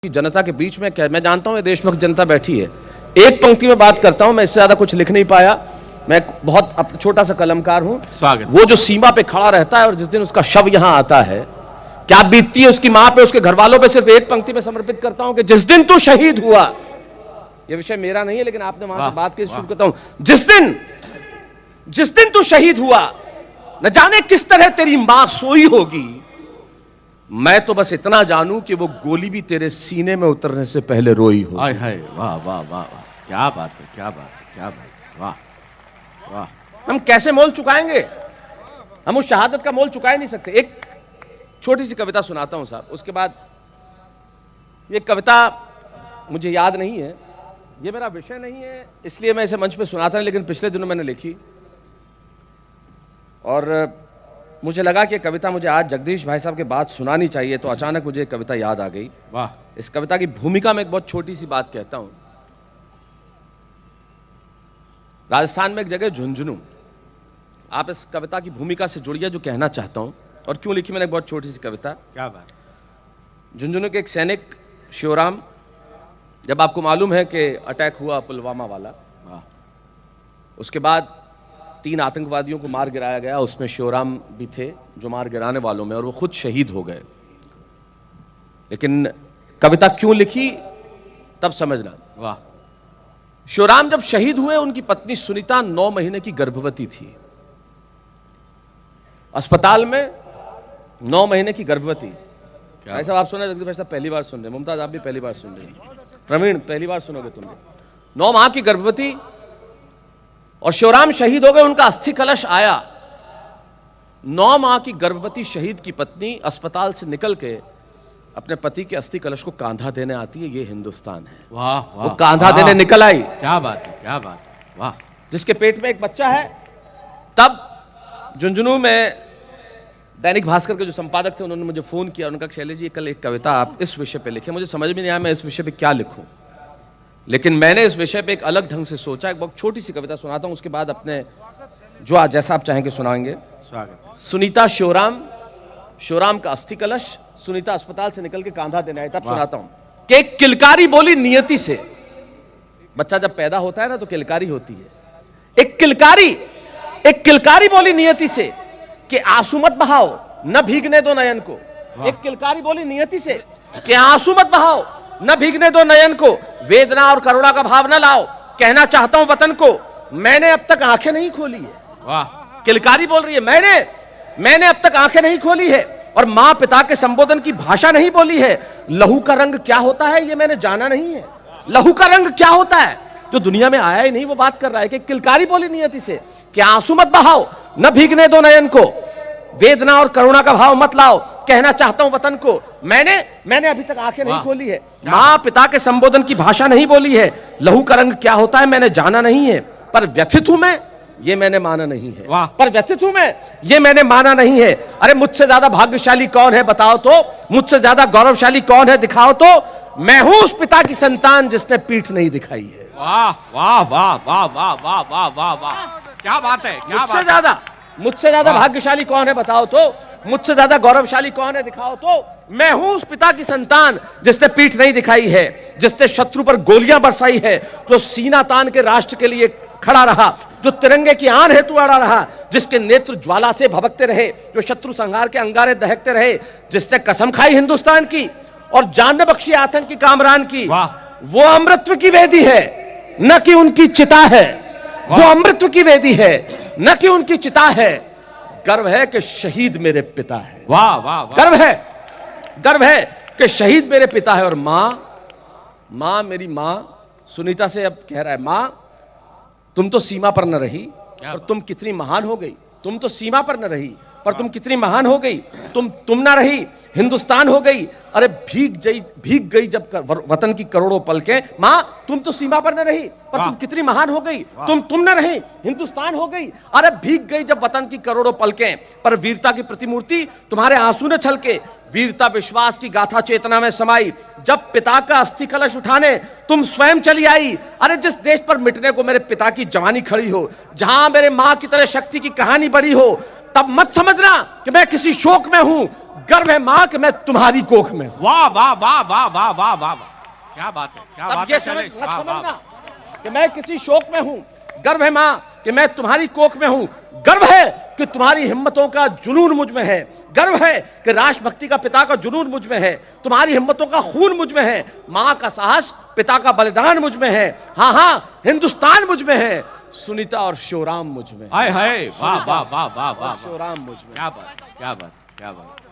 की जनता के बीच में मैं जानता हूं ये देशभक्त जनता बैठी है। एक पंक्ति में बात करता हूं, मैं इससे ज्यादा कुछ लिख नहीं पाया। मैं बहुत छोटा सा कलमकार हूं। स्वागत। वो जो सीमा पे खड़ा रहता है और जिस दिन उसका शव यहां आता है, क्या बीतती है उसकी मां पे, उसके घर वालों पे, सिर्फ एक पंक्ति में समर्पित करता हूं कि जिस दिन तू शहीद हुआ, ये विषय मेरा नहीं है लेकिन आपने वहां से बात की, शुरू करता हूं। जिस दिन तू शहीद हुआ, न जाने किस तरह तेरी मां सोई होगी, मैं तो बस इतना जानूं कि वो गोली भी तेरे सीने में उतरने से पहले रोई हो। हाय हाय, वाह वाह वाह वाह, क्या बात है, क्या बात है, क्या बात है, वाह वाह। हम कैसे मोल चुकाएंगे? हम उस शहादत का मोल चुका ही नहीं सकते। एक छोटी सी कविता सुनाता हूं साहब, उसके बाद ये कविता मुझे याद नहीं है, ये मेरा विषय नहीं है इसलिए मैं इसे मंच पे सुनाता नहीं, लेकिन पिछले दिनों मैंने लिखी और मुझे लगा कि कविता मुझे आज जगदीश भाई साहब के बाद सुनानी चाहिए, तो अचानक मुझे कविता याद आ गई। वाह। इस कविता की भूमिका में एक बहुत छोटी सी बात कहता हूं। राजस्थान में एक जगह झुंझुनू, आप इस कविता की भूमिका से जुड़िए जो कहना चाहता हूं और क्यों लिखी मैंने एक बहुत छोटी सी कविता। क्या बात। झुंझुनू के एक सैनिक शिवराम, जब आपको मालूम है कि अटैक हुआ पुलवामा वाला, उसके बाद 3 आतंकवादियों को मार गिराया गया, उसमें शिवराम भी थे जो मार गिराने वालों में, और वो खुद शहीद हो गए। लेकिन कविता क्यों लिखी तब समझना। वाह। शिवराम जब शहीद हुए, उनकी पत्नी सुनीता 9 महीने की गर्भवती थी, अस्पताल में 9 महीने की गर्भवती। ऐसा आप सुने जगदीश भाई साहब पहली बार सुन रहे, मुमताज आप भी पहली बार सुन रहे, प्रवीण पहली बार सुनोगे तुम। 9 माह की गर्भवती और शिवराम शहीद हो गए, उनका अस्थि कलश आया। 9 माह की गर्भवती शहीद की पत्नी अस्पताल से निकल के अपने पति के अस्थि कलश को कांधा देने आती है। ये हिंदुस्तान है। वाह वाह। वो कांधा देने निकल आई। क्या बात है, क्या बात है, वाह। जिसके पेट में एक बच्चा है। तब झुंझुनू में दैनिक भास्कर के जो संपादक थे उन्होंने मुझे फोन किया, उनका शैलेश जी कल एक कविता आप इस विषय पे लिखे। मुझे समझ में नहीं आया मैं इस विषय पे क्या लिखूं, लेकिन मैंने इस विषय पे एक अलग ढंग से सोचा। एक बहुत छोटी सी कविता सुनाता हूं, उसके बाद अपने जो आज जैसा आप चाहेंगे सुनाएंगे। स्वागत। सुनीता शिवराम का अस्थि कलश, सुनीता अस्पताल से निकल के कांधा देने आई। तब सुनाता हूं कि एक किलकारी बोली नियति से। बच्चा जब पैदा होता है ना तो किलकारी होती है। एक किलकारी बोली नियति से कि आंसू मत बहाओ, न भीगने दो नयन को। एक किलकारी बोली नियति से कि आंसू मत बहाओ, न भीगने दो नयन को, वेदना और करुणा का भाव न लाओ, कहना चाहता हूं वतन को, मैंने अब तक आंखें नहीं खोली है। वाह। किलकारी बोल रही है, मैंने अब तक आंखें नहीं खोली है और मां पिता के संबोधन की भाषा नहीं बोली है। लहू का रंग क्या होता है ये मैंने जाना नहीं है। लहू का रंग क्या होता है जो दुनिया में आया ही नहीं, वो बात कर रहा है कि किलकारी बोली नियति से कि आंसू मत बहाओ, न भीगने दो नयन को, वेदना और करुणा का भाव मत लाओ, कहना चाहता हूं वतन को, मैंने अभी तक आंखें नहीं खोली है। मां पिता के संबोधन की भाषा नहीं बोली है। लहू का रंग क्या होता है मैंने जाना नहीं है, पर व्यथित हूं मैं, ये मैंने माना नहीं है। पर व्यथित हूं मैं, ये मैंने माना नहीं है। अरे मुझसे ज्यादा भाग्यशाली कौन है बताओ तो, मुझसे ज्यादा गौरवशाली कौन है दिखाओ तो, मैं हूं उस पिता की संतान जिसने पीठ नहीं दिखाई है। वाह वाह वाह वाह वाह वाह वाह वाह वाह, क्या बात है, क्या बात है। मुझसे ज्यादा भाग्यशाली कौन है बताओ तो, मुझसे ज्यादा गौरवशाली कौन है दिखाओ तो, मैं हूं उस पिता की संतान जिसने पीठ नहीं दिखाई है, जिसने शत्रु पर गोलियां बरसाई है, जो सीना तान के राष्ट्र के लिए खड़ा रहा, जो तिरंगे की आन हेतु अड़ा रहा, जिसके नेत्र ज्वाला से भभकते रहे, जो शत्रु संहार के अंगारे दहकते रहे, जिसने कसम खाई हिंदुस्तान की और जान ने बख्शी आतंक की कामरान की। वो अमृतत्व की वेदी है न कि उनकी चिता है। वो अमृतत्व की वेदी है न कि उनकी चिता है। गर्व है कि शहीद मेरे पिता है। वाह वाह। गर्व है कि शहीद मेरे पिता है। और मां मेरी मां सुनीता से अब कह रहा है, मां तुम तो सीमा पर न रही और तुम कितनी महान हो गई। तुम तो सीमा पर न रही पर तुम कितनी महान हो गई। तुम ना रही हिंदुस्तान हो गई। अरे भीग गई जब वतन की करोड़ों पलकें। मां तुम तो सीमा पर न रही पर तुम कितनी महान हो गई। तुम ना रही हिंदुस्तान हो गई। अरे भीग गई जब वतन की करोड़ों पलकें, पर वीरता की प्रतिमूर्ति तुम्हारे आंसू ने छलके। वीरता विश्वास की गाथा चेतना में समाई, जब पिता का अस्थि कलश उठाने तुम स्वयं चली आई। अरे जिस देश पर मिटने को मेरे पिता की जवानी खड़ी हो, जहां मेरे मां की तरह शक्ति की कहानी बड़ी हो, तब मत समझना कि मैं किसी शोक में हूं। गर्व है मां कि मैं तुम्हारी कोख में हूं। वाह वाह वाह वाह वाह वाह वाह, क्या बात है, क्या तब बात ये है समझ शैलेश, मत वाह, वाह, समझना कि मैं किसी शोक में हूं। गर्व है मां कि मैं तुम्हारी कोख में हूं। गर्व है कि तुम्हारी हिम्मतों का जुनून मुझ में है। गर्व है कि राष्ट्रभक्ति का पिता का जुनून मुझ में है। तुम्हारी हिम्मतों का खून मुझ में है। मां का साहस, पिता का बलिदान मुझ में है। हाँ हाँ, हिंदुस्तान मुझ में है। सुनीता और शिवराम मुझ में। हाय हाय, वाह वाह वाह वाह वाह, शिवराम मुझ में। क्या बात, क्या बात, क्या बात।